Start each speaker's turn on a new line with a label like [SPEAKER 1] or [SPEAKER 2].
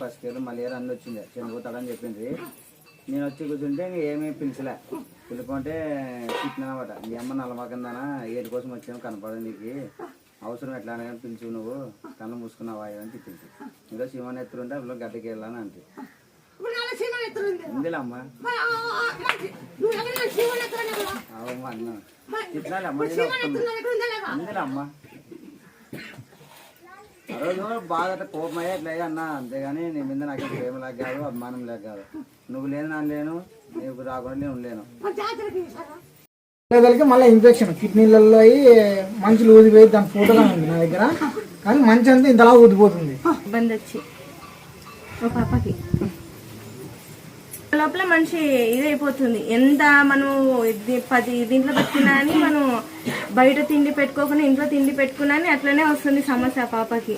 [SPEAKER 1] First year మళ్ళీ year అన్నీ వచ్చింది చనిపోతాడని చెప్పింది. నేను వచ్చి కూర్చుంటే ఏమీ పిలిచలే. పిలుపుకుంటే తిట్టినమాట, మీ అమ్మ నల్లమాకందానా ఏటి కోసం వచ్చాను కనపడదు, నీకు అవసరం ఎట్లా అని పిలిచి నువ్వు కన్ను మూసుకున్నావా అని తిట్టింది. ఇంకా శివన్ ఎత్తులుంటే అప్పుడు గడ్డకి వెళ్ళాలని అంటే ఉందిలే అమ్మ అవమ్మా అన్న తిట్టినాలే అమ్మ ఉందిలే అమ్మ. ఆ రోజు బాగా కోపమయ్యే ఎట్లా అన్నా, అంతేగాని నీ మీద నాకు ప్రేమ లేక కాదు, అభిమానం లేక కాదు. నువ్వు లేను నన్ను లేను, నీకు రాకుండా నేను ఉండలేను.
[SPEAKER 2] మళ్ళీ ఇన్ఫెక్షన్ కిడ్నీలలో అయ్యి మంచి ఊదిపోయి దాని ఫోటోగా ఉంది నా దగ్గర, కానీ మంచి అంతా ఇంతలా ఊదిపోతుంది.
[SPEAKER 3] ఇబ్బంది వచ్చి ఒక పాపకి లోపల మనిషి ఇదైపోతుంది. ఎంత మనం 10 దీంట్లో పెట్టుకున్నా అని మనం బయట తిండి పెట్టుకోకుండా ఇంట్లో తిండి పెట్టుకున్నా అని అట్లనే వస్తుంది సమస్య పాపకి.